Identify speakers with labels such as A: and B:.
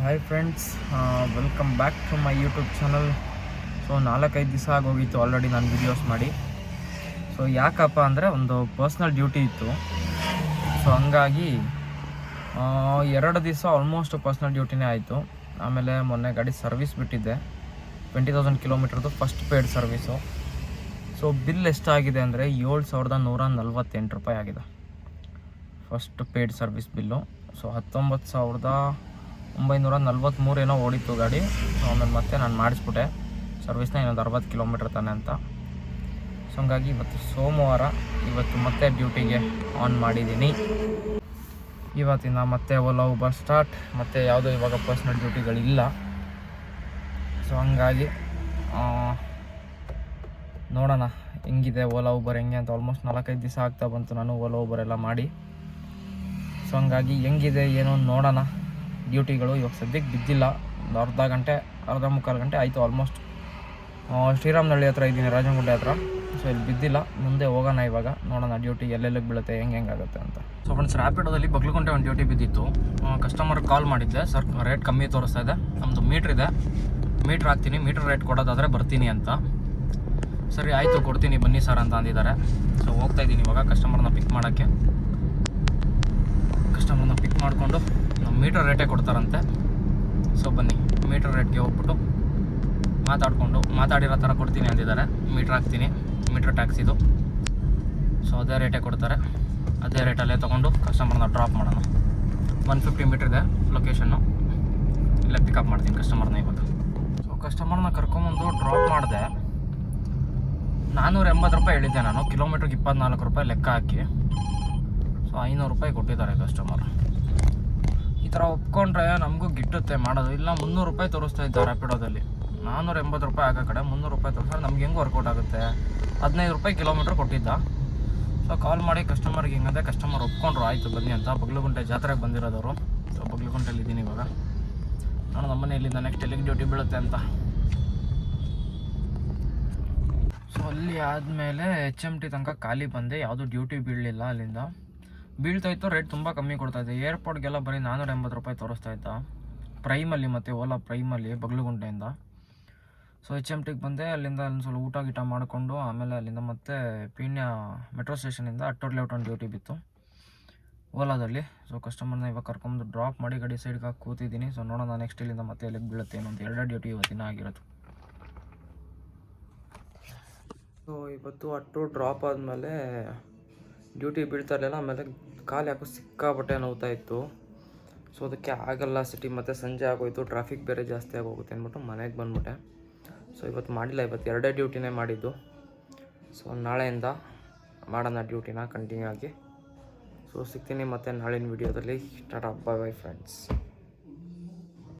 A: Hi friends, welcome back to my YouTube channel. So 4-5 ದಿವಸ ಆಗೋಗಿತ್ತು already ನಾನು videos ಮಾಡಿ. ಸೊ ಯಾಕಪ್ಪ ಅಂದರೆ ಒಂದು ಪರ್ಸ್ನಲ್ ಡ್ಯೂಟಿ ಇತ್ತು. ಸೊ ಹಂಗಾಗಿ 2 ದಿವಸ ಆಲ್ಮೋಸ್ಟ್ ಪರ್ಸ್ನಲ್ ಡ್ಯೂಟಿನೇ ಆಯಿತು. ಆಮೇಲೆ ಮೊನ್ನೆ ಗಾಡಿ ಸರ್ವಿಸ್ ಬಿಟ್ಟಿದ್ದೆ, 20,000 ಕಿಲೋಮೀಟರ್ದು first paid service. So bill ಎಷ್ಟಾಗಿದೆ ಅಂದರೆ 7,148 ರೂಪಾಯಿ ಆಗಿದೆ first paid service bill. So 19,943 ಏನೋ ಓಡಿತ್ತು ಗಾಡಿ. ಸೊ ಆಮೇಲೆ ಮತ್ತೆ ನಾನು ಮಾಡಿಸ್ಬಿಟ್ಟೆ ಸರ್ವಿಸ್ನ, ಇನ್ನೊಂದು 60 ಕಿಲೋಮೀಟ್ರ್ ತಾನೆ ಅಂತ. ಸೊ ಹಂಗಾಗಿ ಇವತ್ತು ಸೋಮವಾರ, ಇವತ್ತು ಮತ್ತೆ ಡ್ಯೂಟಿಗೆ ಆನ್ ಮಾಡಿದ್ದೀನಿ. ಇವತ್ತಿನ ಮತ್ತೆ ಓಲಾ ಊಬರ್ ಸ್ಟಾರ್ಟ್, ಮತ್ತು ಯಾವುದೋ ಇವಾಗ ಪರ್ಸ್ನಲ್ ಡ್ಯೂಟಿಗಳಿಲ್ಲ. ಸೊ ಹಂಗಾಗಿ ನೋಡೋಣ ಹೆಂಗಿದೆ ಓಲಾ ಊಬರ್ ಹೆಂಗೆ ಅಂತ. ಆಲ್ಮೋಸ್ಟ್ 4-5 ದಿವಸ ಆಗ್ತಾ ಬಂತು ನಾನು ಓಲಾ ಊಬರ್ ಎಲ್ಲ ಮಾಡಿ. ಸೊ ಹಂಗಾಗಿ ಹೆಂಗಿದೆ ಏನು ನೋಡೋಣ. ಡ್ಯೂಟಿಗಳು ಇವಾಗ ಸದ್ಯಕ್ಕೆ ಬಿದ್ದಿಲ್ಲ. ಒಂದು ಅರ್ಧ ಮುಕ್ಕಾಲು ಗಂಟೆ ಆಯಿತು ಆಲ್ಮೋಸ್ಟ್. ಶ್ರೀರಾಮನಹಳ್ಳಿ ಹತ್ರ ಇದ್ದೀನಿ, ರಾಜನಗುಡ್ಡೆ ಹತ್ರ. ಸೊ ಇಲ್ಲಿ ಬಿದ್ದಿಲ್ಲ, ಮುಂದೆ ಹೋಗೋಣ ಇವಾಗ. ನೋಡೋಣ ಡ್ಯೂಟಿ ಎಲ್ಲೆಲ್ಲಿಗೆ ಬೀಳುತ್ತೆ, ಹೆಂಗಾಗುತ್ತೆ ಅಂತ. ಸೊ ಫ್ರೆಂಡ್ಸ್, ರ್ಯಾಪಿಡೋದಲ್ಲಿ ಬಗ್ಲುಗುಂಟೆ ಒಂದು ಡ್ಯೂಟಿ ಬಿದ್ದಿತ್ತು. ಕಸ್ಟಮರ್ಗೆ ಕಾಲ್ ಮಾಡಿದ್ದೆ, ಸರ್ ರೇಟ್ ಕಮ್ಮಿ ತೋರಿಸ್ತಾ ಇದೆ, ನಮ್ಮದು ಮೀಟ್ರ್ ಇದೆ, ಮೀಟ್ರ್ ಹಾಕ್ತೀನಿ, ಮೀಟ್ರ್ ರೇಟ್ ಕೊಡೋದಾದರೆ ಬರ್ತೀನಿ ಅಂತ. ಸರಿ ಆಯಿತು ಕೊಡ್ತೀನಿ ಬನ್ನಿ ಸರ್ ಅಂತ ಅಂದಿದ್ದಾರೆ. ಸೊ ಹೋಗ್ತಾಯಿದ್ದೀನಿ ಇವಾಗ ಕಸ್ಟಮರ್ನ ಪಿಕ್ ಮಾಡೋಕ್ಕೆ. ಕಸ್ಟಮರ್ನ ಪಿಕ್ ಮಾಡಿಕೊಂಡು ನಮ್ಮ ಮೀಟ್ರ್ ರೇಟೇ ಕೊಡ್ತಾರಂತೆ. ಸೊ ಬನ್ನಿ ಮೀಟ್ರ್ ರೇಟ್ಗೆ ಹೋಗ್ಬಿಟ್ಟು ಮಾತಾಡಿರೋ ಥರ ಕೊಡ್ತೀನಿ ಅಂದಿದ್ದಾರೆ. ಮೀಟ್ರ್ ಹಾಕ್ತೀನಿ, ಮೀಟ್ರ್ ಟ್ಯಾಕ್ಸಿದು. ಸೊ ಅದೇ ರೇಟೇ ಕೊಡ್ತಾರೆ, ಅದೇ ರೇಟಲ್ಲೇ ತೊಗೊಂಡು ಕಸ್ಟಮರ್ನ ಡ್ರಾಪ್ ಮಾಡೋಣ. 150 ಮೀಟ್ರ್ ಇದೆ ಲೊಕೇಶನ್ನು, ಇಲ್ಲೇ ಪಿಕಪ್ ಮಾಡ್ತೀನಿ ಕಸ್ಟಮರ್ನ ಇವಾಗ. ಸೊ ಕಸ್ಟಮರ್ನ ಕರ್ಕೊಂಬಂದು ಡ್ರಾಪ್ ಮಾಡಿದೆ. 480 ರೂಪಾಯಿ ಹೇಳಿದ್ದೆ ನಾನು, ಕಿಲೋಮೀಟ್ರಿಗೆ 24 ರೂಪಾಯಿ ಲೆಕ್ಕ ಹಾಕಿ. ಸೊ 500 ರೂಪಾಯಿ ಕೊಟ್ಟಿದ್ದಾರೆ ಕಸ್ಟಮರ್. ಈ ಥರ ಒಪ್ಕೊಂಡ್ರೆ ನಮಗೂ ಗಿಟ್ಟುತ್ತೆ ಮಾಡೋದು. ಇಲ್ಲ 300 ರೂಪಾಯಿ ತೋರಿಸ್ತಾ ಇದ್ದ ರ್ಯಾಪಿಡೋದಲ್ಲಿ, 480 ರೂಪಾಯಿ ಆಗೋ ಕಡೆ 300 ರೂಪಾಯಿ ತೋರಿಸಿದ್ರೆ ನಮ್ಗೆ ಹೆಂಗೆ ವರ್ಕೌಟ್ ಆಗುತ್ತೆ. 15 ರೂಪಾಯಿ ಕಿಲೋಮೀಟ್ರ್ ಕೊಟ್ಟಿದ್ದ. ಸೊ ಕಾಲ್ ಮಾಡಿ ಕಸ್ಟಮರ್ಗೆ ಹಿಂಗಂದರೆ ಕಸ್ಟಮರ್ ಒಪ್ಕೊಂಡ್ರು, ಆಯಿತು ಬನ್ನಿ ಅಂತ. ಬಗ್ಲುಗುಂಟೆ ಜಾತ್ರೆಗೆ ಬಂದಿರೋದವರು. ಸೊ ಬಗ್ಲುಗುಂಟೆಯಲ್ಲಿ ಇದ್ದೀನಿ ಇವಾಗ. ನಾನು ನಮ್ಮನೆ ಇಲ್ಲಿಂದ ನೆಕ್ಸ್ಟ್ ಎಲ್ಲಿಗೆ ಡ್ಯೂಟಿ ಬೀಳುತ್ತೆ ಅಂತ. ಸೊ ಅಲ್ಲಿ ಆದಮೇಲೆ HMT ತನಕ ಖಾಲಿ ಬಂದೆ, ಯಾವುದೂ ಡ್ಯೂಟಿ ಬೀಳಲಿಲ್ಲ. ಅಲ್ಲಿಂದ ಬೀಳ್ತಾಯಿತ್ತು, ರೇಟ್ ತುಂಬ ಕಮ್ಮಿ ಕೊಡ್ತಾಯಿದ್ದೆ. ಏರ್ಪೋರ್ಟ್ಗೆಲ್ಲ ಬರೀ 480 ರೂಪಾಯಿ ತೋರಿಸ್ತಾ ಇದ್ದ ಪ್ರೈಮಲ್ಲಿ, ಮತ್ತು ಓಲಾ ಪ್ರೈಮಲ್ಲಿ ಬಗ್ಲುಗುಂಟೆಯಿಂದ. ಸೊ HMTಗೆ ಬಂದೆ. ಅಲ್ಲಿಂದ ಒಂದು ಸ್ವಲ್ಪ ಊಟ ಗೀಟ ಮಾಡಿಕೊಂಡು ಆಮೇಲೆ ಅಲ್ಲಿಂದ ಮತ್ತೆ ಪೀಣ್ಯ ಮೆಟ್ರೋ ಸ್ಟೇಷನಿಂದ ಅಟ್ಟೂರ್ ಲೇಔಟ್ ಒಂದು ಡ್ಯೂಟಿ ಬಿತ್ತು ಓಲಾದಲ್ಲಿ. ಸೊ ಕಸ್ಟಮರ್ನ ಇವಾಗ ಕರ್ಕೊಂಡು ಡ್ರಾಪ್ ಮಾಡಿ ಗಾಡಿ ಸೈಡ್ಗೆ ಹಾಕಿ ಕೂತಿದ್ದೀನಿ. ಸೊ ನೋಡೋಣ ನೆಕ್ಸ್ಟ್ ಇಲ್ಲಿಂದ ಮತ್ತೆ ಎಲ್ಲಿಗೆ ಬೀಳುತ್ತೆ. ಇನ್ನೊಂದು 2 ಡ್ಯೂಟಿ ಇವತ್ತಿನ ಆಗಿರೋದು. ಸೊ ಇವತ್ತು ಅಟ್ಟೂರ್ ಡ್ರಾಪ್ ಆದಮೇಲೆ ಡ್ಯೂಟಿ ಬೀಳ್ತಾ ಇರಲಿಲ್ಲ. ಆಮೇಲೆ ಕಾಲು ಯಾಕೋ ಸಿಕ್ಕಾಪಟ್ಟೆ ನೋವ್ತಾ ಇತ್ತು. ಸೊ ಅದಕ್ಕೆ ಆಗಲ್ಲ ಸಿಟಿ, ಮತ್ತು ಸಂಜೆ ಆಗೋಯ್ತು, ಟ್ರಾಫಿಕ್ ಬೇರೆ ಜಾಸ್ತಿ ಆಗೋಗುತ್ತೆ ಅಂದ್ಬಿಟ್ಟು ಮನೆಗೆ ಬಂದ್ಬಿಟ್ಟೆ. ಸೊ ಇವತ್ತು ಮಾಡಿಲ್ಲ, ಇವತ್ತು 2 ಡ್ಯೂಟಿನೇ ಮಾಡಿದ್ದು. ಸೊ ನಾಳೆಯಿಂದ ಮಾಡೋಣ ಡ್ಯೂಟಿನ ಕಂಟಿನ್ಯೂ ಆಗಿ. ಸೊ ಸಿಗ್ತೀನಿ ಮತ್ತೆ ನಾಳಿನ ವೀಡಿಯೋದಲ್ಲಿ. ಟಾಟಾ, ಬಾಯ್ ಬಾಯ್ ಫ್ರೆಂಡ್ಸ್.